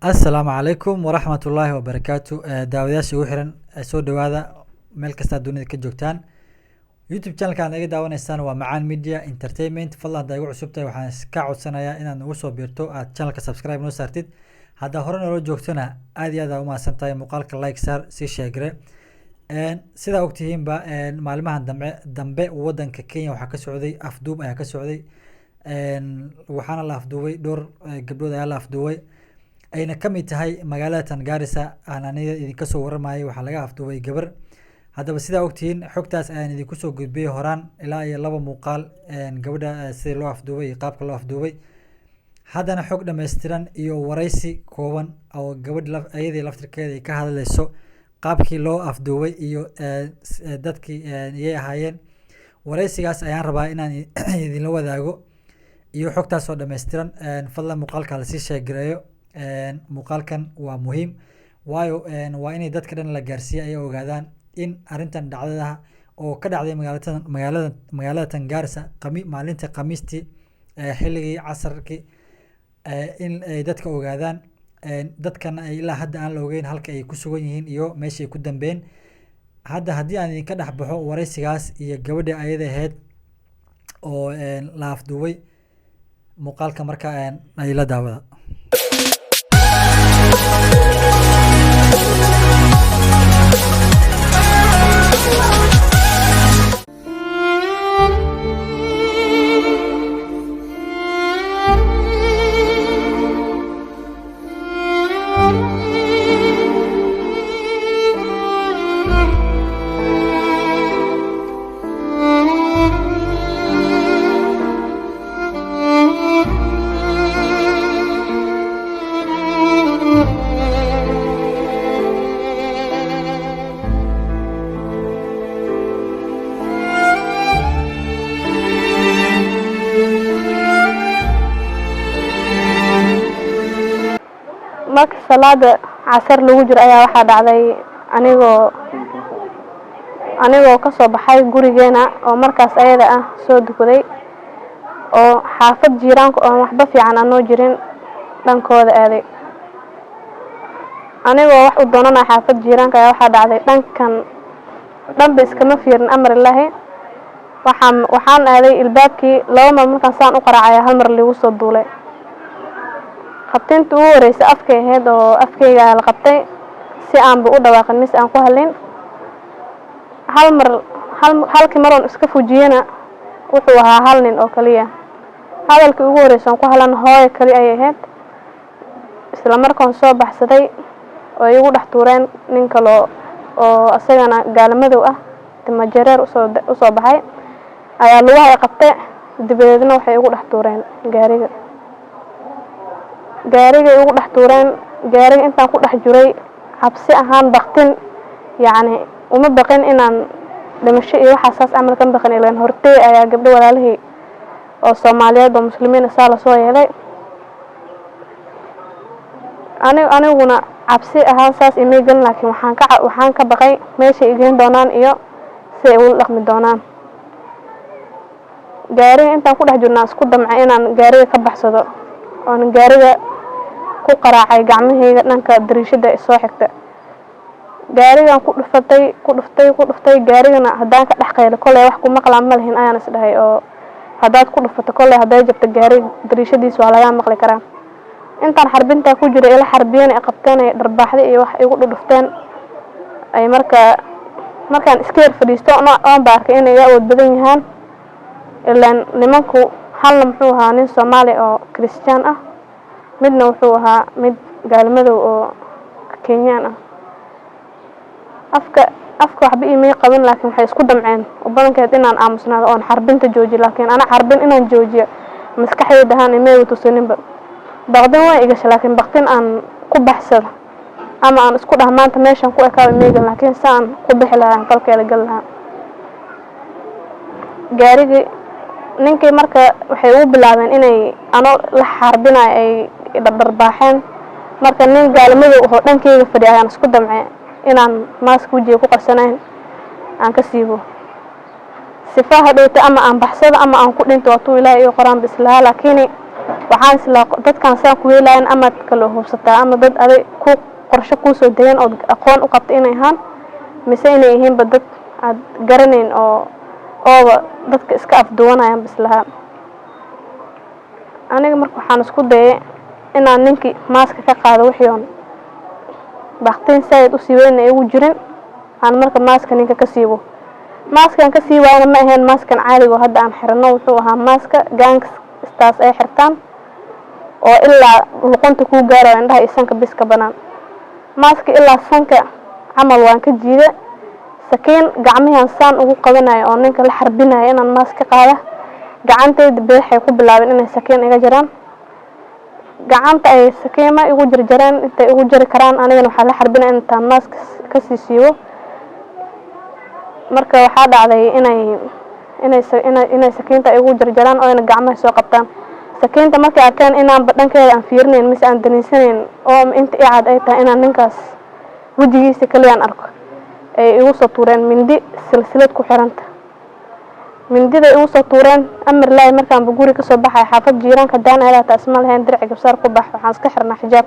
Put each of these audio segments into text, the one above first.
السلام عليكم ورحمة الله وبركاته داودyaasha ugu xiran soo dhawaada meel kasta dunida ka joogtaan YouTube channel kan naga daawanaysaan waa Macaan Media Entertainment fadlan hadaa igu cusubtahay waxaan iska codsanayaa inaad nagu soo biirto aad channelka subscribe noo saartid hadaa hore noo joogtana aad iyo aad u mahadsantahay muuqaalka like saar si sheegre sida ogtihiin ba maalmahan dambe wadanka Kenya waxa ka socday afduub ayaa ka socday waxaana la afduubay dhowr gabdhood ayaa la afduubay ayna kamid tahay magaalada Garissa aananiga idinka soo waramayo waxa laga afduubay gabar hadaba sida ogtiin xogtaas ayaan idinku soo gudbiyay horaan ilaa iyo laba muuqaal gabadha si loo afduubay iyo qaabka loo afduubay hadana xog dhameystiran iyo wareysi kooban oo gabadha ayadii laftirkeeda ay ka hadlayso qaabkii loo afduubay iyo dadkii ay ahaayeen wareysigaas ayaan rabaa inaan idin la wadaago iyo xogtaas oo dhameystiran fadlan muuqaalka la sii sheegareeyo muuqaalkan waa muhiim waayo waa inay dadka dhan la gaarsiiyo ay ogaadaan in arintan dhacdada oo ka dhacday magaalada Garissa maalinta Khamiistii xilligii casarkii in ay dadka ogaadaan dadkan ay ilaa hadda aan la ogeyn halka ay ku sugan yihiin iyo meesha ay ku dambeeyeen haddii aan idinka dhex baxo wareysigaas iyo gabadha ayada ahayd oo la afduubay muuqaalka marka ay la daawada marka salaada casar lagu jiro ayaa waxa dhacday anigoo ka soo baxay gurigeena oo markaas ayada ah soo dukaday oo xaafad jiiraanka oo waxba fiican aan noo jirin dhankooda aaday anigoo wax u doonana xaafad jiiraanka ayaa waxa dhacday dhanba iskama fiirin amar Ilaahi waxaan aaday ilbaabkii laba mar markaan saan u qaraacay hal mar liigu soo duulay qabtinta ugu horeysay afkay ahayd oo afkayga la qabtay si aan u dhawaaqin mis aan ku hadlin halkii mar oo iska fujiyana wuxuu ahaa hal nin oo kaliya hadalkii ugu horeysay aan ku hadlan hooyo kali ay ahayd isla markaan soo baxsaday oo igu dhex tuureen nin kale oo asagana gaalmadow ah timajareer u soo baxay ayaa lagu hay qabtay dibadeedna waxay igu dhex tuureen gaariga ugu dhex tuureen gaariga intaan ku dhex jiray cabsi ahaan baqtin yaani uma baqin inaan dhimasho iyo waxaas camal kan baqin ilaan hortay ayaa gabdho walaalihii oo Soomaaliyeed oo muslimiin ah la soo yeelay aniguna cabsi ahaan saas imeegan laakiin waxaan ka baqay meesha igeen doonaan iyo si ay u dhaqmi doonaan gaariga intaan ku dhex jirnaa isku damcay inaan gaariga ka baxsado oo gaariga ku qaraacay gacmahayga dhanka dariishada soo xigta gaarigan ku dhuftay gaarigana hadaan ka dhex qaylo kolay wax ku maqlaan ma lahin ayaan isdhahay oo hadaad ku dhufto kolay haday jabto gaariga dariishadiisa waa laga maqli karaa intaan xarbinta ku jiray ila xarbiyeen ay qabteen ay dharbaaxday iyo wax igu dhufteen ay markaan iskeer fadhiisto aan baarkay inay awood badan yahaan ilaan nimanku halna muxuu ahaa nin Soomaali oo Christian ah midna wuxuu ahaa mid gaalmadow oo Kenyan ah afka waxba iimay qaban laakiin waxay isku damceen oo badankeed inaan aamusnaado oo xarbinta joojiyo laakiin ana xarbin inaan joojiyo maskaxdayda ahaan imay tusaninba baqdan way iga shalaakin baqtin aan ku baxsado ama aan isku dhahmaanta meeshan ku ekaado imaygan laakiin saan ku bixi lahaa falkeeda gal lahaa gaarigi ninkii marka waxay u bilaabeen inay la xarbinay ay dharbaaxeen marka nin gaalmadow oo dhankeyga fadhiyaan isku damcay inaan mask wajiga ku qarsanayn aan ka siibo sifaha dhowta ama aan baxsado ama aan ku dhinto waa tuu Ilaahay iyo qoraan bislaha laakiin waxaan isla dadkan saan ku weelayaan ama kala hubsataa ama dad aday ku qorshe ku soo degan oo aqoon u qabta inay ahaan mise inay yihiin dad aad garanayn oo dadka iska afduwanayaan bislaha aniga marka waxaan isku dayay inaan ninkii maaska ka qaado wixii on baqteen sayid u siiweyn ay ugu jirin aan marka maaska ninka ka siibo maaskan ka siiwaana ma ahayn maaskan caadiga oo hadda aan xirano wuxuu ahaa maaska gangsters ay xirtaan oo ilaa luqunta ku gaaro indhaha isanka biska banaan maaska ilaa sanka camal waan ka jiiday sakiin gacmihian saan ugu qabanayo oo ninka la xarbinayo inaan maaska qaada gacantayda bidixay ku bilaabeen inay sakiin iga jiraan gacanta ay sakiima igu jarjareen intay igu jari karaan anigana waxaa la xarbinaya intaan maaska ka sii siibo marka waxaa dhacday inay sakiinta igu jarjaraan oo ina gacmaha soo qabtaan sakiinta markay arkeen inaan badhankeeda aan fiirinayn mise aan daniisanayn oo inta icaad ay tahay inaan ninkaas wajigiisa kaliyaan arko ay igu soo tuureen mindi silsilad ku xiranta mindida igu soo tuureen amar laay markaan guri ka soo baxay xaafad jiiranka daan aalaata asma lahayn dirci gabsaar ku bax waxaan iska xirnaa xijaab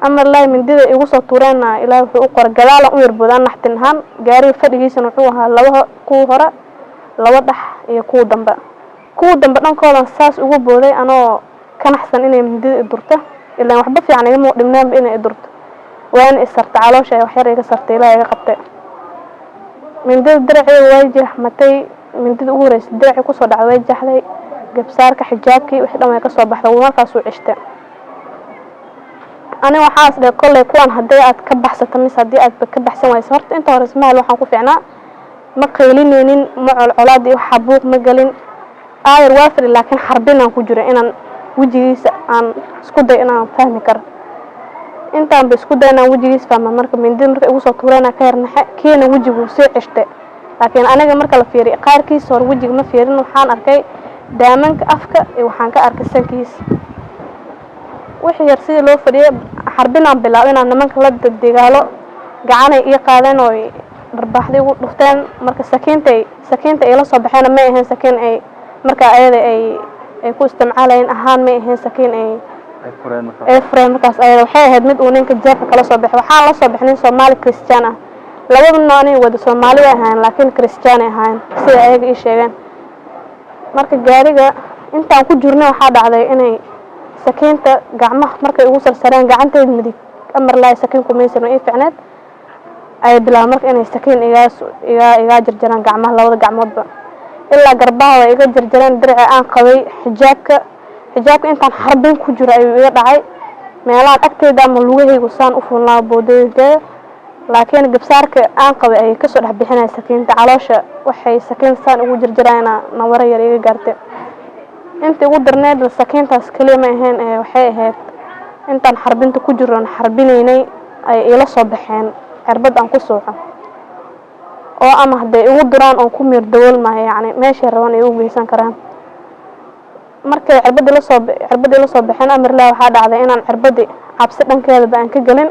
amar laay mindida igu soo tuureen ilaa wuxuu u qoray gadaal u yarboodaan naxtin ahaan gaariga fadhigiisana wuxuu ahaa laba kuwa hore laba dhax iyo kuwa dambe dhankoodan saas ugu booday anoo ka naxsan inay mindida i durto ilaa waxba fiican igama dhibnaanba inay i durto waan isarta caloosha ay wax yar iga sartay ilaa iga qabtay mindida dirciga way jeexmatay mindida ugu horeysay dirci ku soo dhacday way jaxday gabsaarka xijaabkii wixii dhan way ka soo baxday markaas uu cishte aniga waxaas dhahay kolley kuwan haddii aad ka baxsato mise haddii aad ka baxsan wayso horta inta hore ismaal waxaan ku fiicnaa ma qaylinaynin ma colcolaad iyo waxa buuq ma galin aayar waafir laakiin xarbinaan ku jiro inaan wajigiisa aan isku day inaan fahmi karo intaan ba isku day inaan wajigiisa fahmo marka mindida marka igu soo tuurayna ka yarnaxe kiina wajigu soo cishte laakiin aniga marka la fiiriyo qaarkiisa hor wajiga ma fiirin waxaan arkay daamanka afka iyo waxaan ka arkay sankiisa wixii yar sidii loo fadhiyay xarbinaan bilaabay inaan nimanka la dagaalo gacanay ii qaadeen oo darbaaxday ugu dhufteen marka sakiinta ay la soo baxeen ma ahayn sakiin ay marka ayada ay ku isticmaalayeen ahaan ma ahayn sakiin ay fureen markaas ayada waxay ahayd mid uu ninka jeebka kala soo baxay waxaan la soo bixin Soomaali Christian ah labaduna aanay wada Soomaali ahayn laakiin Christian ahayn sida ayaga ii sheegeen marka gaariga intaan ku jirnay waxaa dhacday inay sakiinta gacmaha markay ugu sarsareen gacantayda midig amar laay sakiin ku meesano ii ficneed ay bilaabeen marka inay sakiin iga jarjaraan gacmaha labada gacmoodba ilaa garbaha way iga jarjareen dirci aan qabay xijaabka intaan xarbin ku jiro ayuu iga dhacay meelaha agteeda ama lugahaygu saan u fuulnaa boodooyinkeeda laakiin gabsaarka aan qabay ay ka soo dhex bixinay sakiinta caloosha waxay sakiin saan ugu jarjaraayna nawara yar iga gaartay inta ugu darneed sakiintaas kaliya ma ahayn waxay ahayd intaan xarbinta ku jirno xarbinaynay ay ila soo baxeen cirbad aan ku sooco oo ama haday ugu duraan oo ku mir dawool ma yaani meesha rabaan ay u geysan karaan markay cirbada la soo baxeen amar la waxa dhacday inaan cirbadi cabsi dhankeeda baan ka galin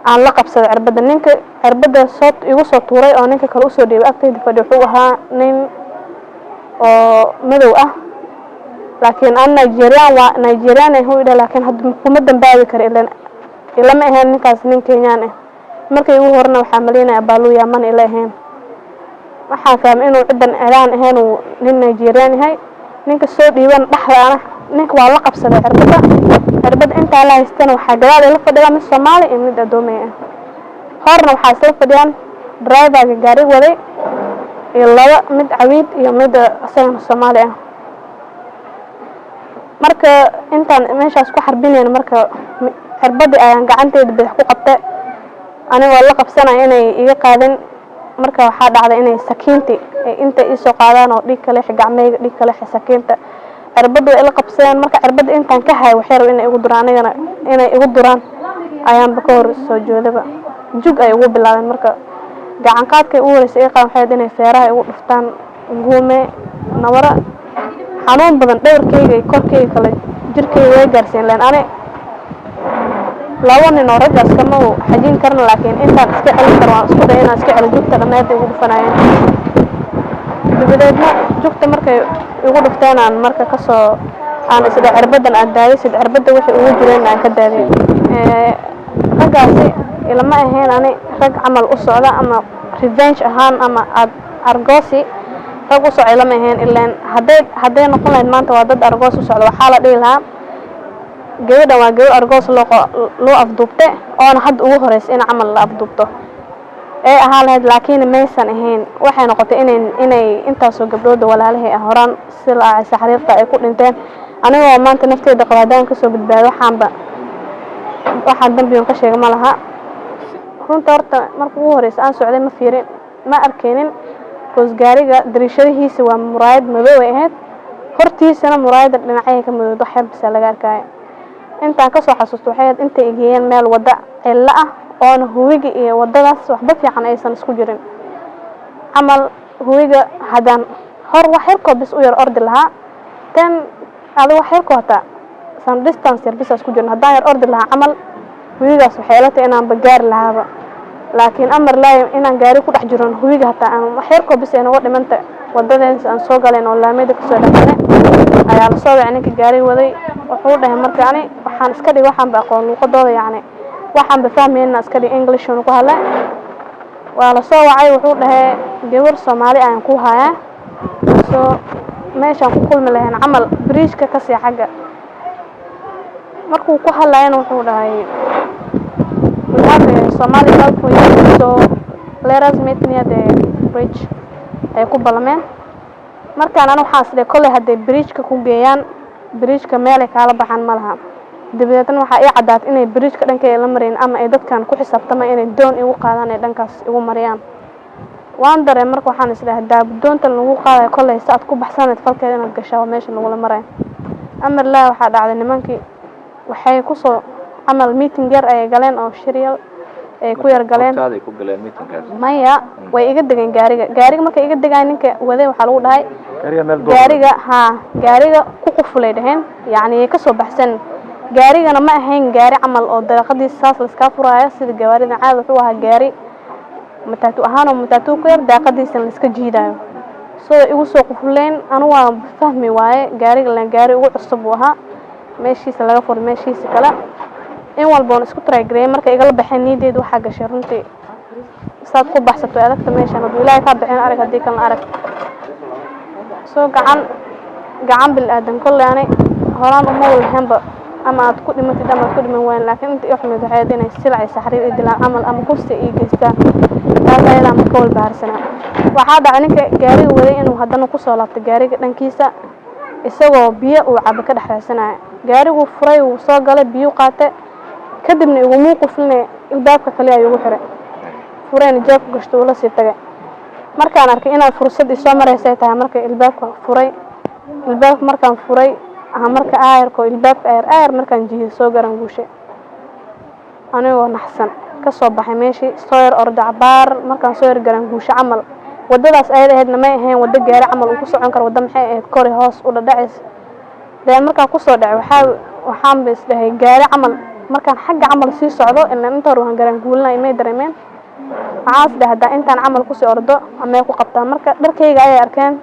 aan la qabsado cirbada ninka cirbada soo igu soo tuuray oo ninka kale u soo dhiibay agteeda fadhi wuxuu ahaa nin oo madow ah laakiin aan Nigerian ay hooyada laakiin hadda kuma dambaabi karo ilaa ma ahayn ninkaas nin Kenyan ah markay ugu horna waxa maleynaa baalu Yaman ila ahayn waxa fahmay inuu ciidan Iran ahayn uu nin Nigerian yahay ninka soo dhiiban dhaxlaana ninka waa la qabsaday cirbada inta la haystana waxa gadaal la fadhiyaa mid Soomaali iyo mid adoomay ah horna waxa soo fadhiyaan driver-ga gaari waday iyo laba mid cawiid iyo mid asagan Soomaali ah marka intaan meeshaas ku xarbinayna marka cirbada ayaan gacantayda bidix ku qabtay aniga la qabsanay inay iga qaadin marka waxa dhacday inay sakiinti inta ii soo qaadaan oo dhig kale gacmeyga dhig kale sakiinta cirbada ay la qabseen marka cirbada intaan ka hay waxyar inay ugu duraan anigana inay ugu duraan ayaan ba ka hor soo joodaba jug ay ugu bilaabeen marka gacan qaadkay u horeysay ay qaxayd inay feeraha ugu dhuftaan guume nawara xanuun badan dhowrkayga korkayga kale jirkayga way gaarsiin leen ani laba nin oo ragaas kama xajin karna laakiin intaan iska celin karo waan isku day inaan iska celin jugta dhammaad ugu dhufanayeen dibadeedna jugta markay ugu dhuftaan marka ka soo aan isla cirbadan aan daaday sid cirbada wixii ugu jireen aan ka daaday raggaasi ilama ahayn ani rag camal u socda ama revenge ahaan ama argoosi rag u socda ilama ahayn ilaan hadday noqon lahayd maanta waa dad argoos u socda waxaa la dhihi lahaa gabadhan waa gabadh argoos loo afduubte oona hadda ugu horeysa in camal la afduubto ee ahaa lahayd laakiin maysan ahayn waxay noqotay inay intaasoo gabdhooda walaalahii ah horaan si laacaysa xariirta ay ku dhinteen anigoo maanta nafteeda qabaadaan kasoo badbaado waxaan dambiyon ka sheega ma laha runta horta marka ugu horeysa aan socday ma arkaynin goos gaariga dariishadihiisa waa muraayad madow ay ahayd hortiisana muraayada dhinacyaha ka madowd wax yar bisa laga arkaayo intaan kasoo xasuusto waxay ahayd intay egeeyeen meel wada cilla ah oona huwiga iyo wadadaas waxba fiican aysan isku jirin camal huwiga haddaan hor wax yarkoo bis u yar ordi lahaa tan adi wax yarkoo hataa san distance yar bisa isku jirin haddaan yar ordi lahaa camal huwigaas waxay ila tahay inaanba gaari lahaaba laakiin amar laayim inaan gaari ku dhex jiron huwiga hataa aan wax yarkoo bis ay naga dhimanta wadadaas aan soo galeen oo laamiyada kasoo dhexgalay ayaa lasoo wacay ninka gaari waday wuxuu dhahay marka ani waxaan iska dhig waxaan ba aqoon luuqadooda yacni waxaan ba fahmayna iska dhig English oo ku hadlay waa la soo wacay wuxuu dhahay gabar Soomaali aan ku hayaa soo meeshaan ku kulmi lahayn camal bridge-ka ka sii xagga markuu ku hadlayna wuxuu dhahay we have a Somali help for you so let us meet near the bridge ay ku ballameen markaan anu waxaan isdhay kolley hadday bridge-ka ku geeyaan bridge-ka meel ay kaala baxaan ma laha dabadeedna waxaa ii caddaatay inay bridge-ka dhankeeda la marayn ama ay dadkan ku xisaabtama inay doon igu qaadaan ay dhankaas igu mariyaan waan dareen marka waxaan isdhahay doontan lagu qaadayo kolley saad ku baxsanayd falkeeda inaad gashaa meesha lagula marayo amar laa waxaa dhacday nimankii waxay kusoo camal meeting yar ay galeen oo shiryal ay ku yar galeen maya way iga degeen gaariga markay iga degaan ninka waday waxaa lagu dhahay gaariga ku qufulay dhaheen yacni ka soo baxsan gaarigana ma ahayn gaari camal oo dariiqadiisa saas la iska furaayo sida gawaarida caadi wuxuu ahaa gaari matatu ahaan oo matatu ku yar daaqadiisa la iska jiidayo soo igu soo qufuleen anu waa fahmi waaye gaariga la gaari ugu cusub uu ahaa meeshiisa laga furay meeshiisa kale in walba oo isku try gareey marka igala baxeen niideed waxa gashay runtii saad ku baxsato adagta meeshan oo ilaahay ka bixin arag hadii kan arag soo gacan bil aadan kulleanay horaan uma walhanba ama aad ku dhimatid ama ku dhiman waan laakiin inta xumid waxay inay silay saxriir idilaan amal ama kursi ii geystaan taasayda ma kool baarsana waxa dhacay ninka gaariga waday inuu haddana ku soo laabtay gaariga dhankiisa isagoo biyo uu cabo ka dhaxraysanay gaarigu furay uu soo galay biyo qaatay kadibna igu muuquflay ilbaabka kale ayuu xiray fureen jeebka gashto la sii tagay markaan arkay inaan fursad isoo mareysay tahay markay ilbaabka furay markaan furay marka aayarko ilbaabka aayar markaan jiido soo garan guushay anigoo naxsan ka soo baxay meeshii soo yar orda cabaar markaan soo yar garan guushay camal wadadaas ayada ahaydna ma ahayn wada gaari camal uu ku socon karo wada maxay ahayd kori hoos u dhadhacis dee markaan ku soo dhacay waxaan bis dhahay gaari camal markaan xagga camal sii socdo ilaa inta hore waan garan guulnaa imay dareemeen waxaas dhahay intaan camal ku sii ordo ama ku qabtaa marka dharkayga ayay arkeen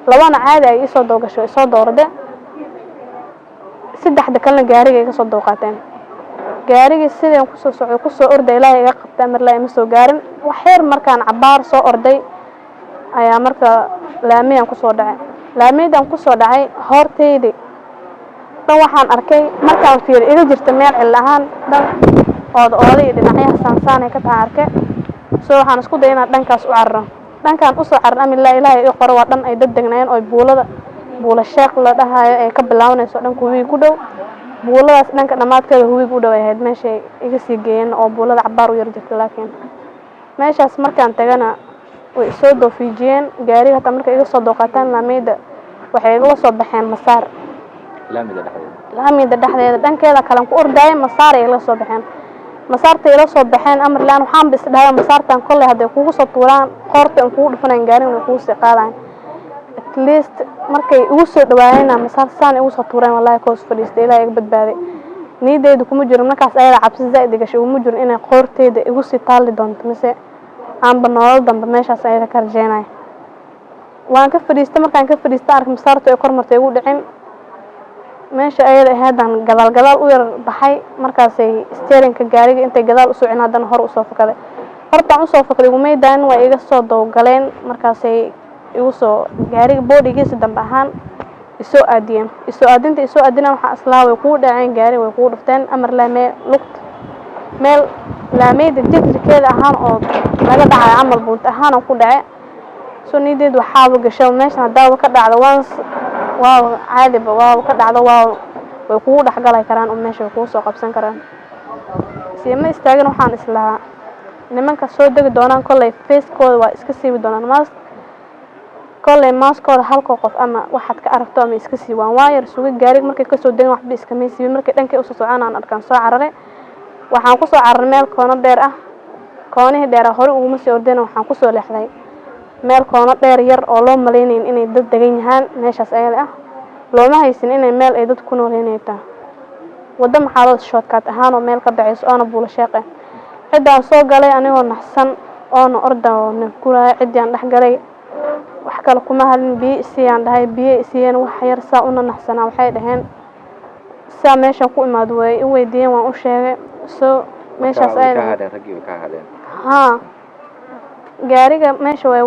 labana caadi ay isoo doogasho isoo doorade saddexda kalena gaariga iga soo dooqaateen gaariga sideen ku soo socdo ku soo orday ilaahay iga qabtaa mar la ima soo gaarin wax yar markaan cabaar soo orday ayaa marka laamiyaan ku soo dhacay horteedii dan waxaan arkay markaan fiir iga jirta meel cil ahaan dan ooday dhinacyaha saansaan ka taa arkay soo waxaan isku day inaan dhankaas u carro dhankaan u soo carro ama ilaahay ii qoro waa dhan ay dad degnayeen oo buula sheekh la dhahayo ay ka bilaawnayso dhanka huwiga ku dhow buuladaas dhanka dhamaadkeeda huwiga u dhow ay ahayd meeshay iga sii geeyeen oo buulada cabaar u yar jirtay laakiin meeshaas markaan tagana way soo doofiijiyeen gaariga hataa markay iga soo dooqataan laamiyada waxay igala soo baxeen masaar laamiyada dhexdeeda dhankeeda kalan ku ordaayay masaar ay igala soo baxeen masaarta ila soo baxeen amar laan waxaan bis dhahay masaartan kolley haday kugu soo tuuraan qoorta aan kugu dhufanaan gaariga kugu sii qaadaan at least markay ugu soo dhawaayeen masaar saan ugu soo tuureen wallahi koos fadhiistay ilaahay iga badbaaday niideedu kuma jiro markaas ayada cabsi zaid gashay uma jiro inay qoorteeda igu sii taali doonto mise aan nolol dambe meeshaas ayada ka rajeenay waan ka fadhiistay markaan ka fadhiistay ark masaarta ay kormartay ugu dhicin meesha ayada ahaydaan gadaal u yar baxay markaasay steerinka gaariga intay gadaal u socon haddana hor u soo fakaday hortaan u soo fakaday gumeydaan waa iga soo dawgaleen markaasay igu soo gaariga boodigiisa dambe ahaan isoo aadiyeen isoo aadina waxa islaa way ku dhaceen gaari way ku dhufteen amar laamee luqt meel laameyda jidkeeda ahaan oo laga dhacay amal buunta ahaan ku dhacay soo nideed waxa gashay meesha daawo ka dhacdo waaw caadi waaw ka dhacdo waaw way ku dhaxgalay karaan oo meesha ku soo qabsan karaan si ma istaagin waxaan islaa nimanka soo degi doonaan kollay face-kooda waa iska siibi doonaan kollay maaskooda halka qof ama waxaad ka aragto ama iska siiwaan waayar suuga gaariga markay ka soo degan waxba iska meesii markay dhankay u soo soconaan arkaan soo cararay waxaan ku soo cararay meel koono dheer ah koonihii dheer hore ugu soo ordeen waxaan ku soo leexday meel koono dheer yar oo loo maleynay inay dad degan yahaan meeshaas ayada ah looma haysan inay meel ay dad ku nooleynaytaa wada maxaad shortcut ahaan oo meel ka dhacayso oo buula sheeqay cidaan soo galay anigoo naxsan oo orda oo kuraa cidaan dhax galay wax kale kuma halin biisiyaan dhahay biisiyeen wax yar saa una naxsanaa waxay dhaheen saa meesha ku imaad way u weydiiyeen waan u sheegay soo meeshaas ay ka hadeen gaariga meesha way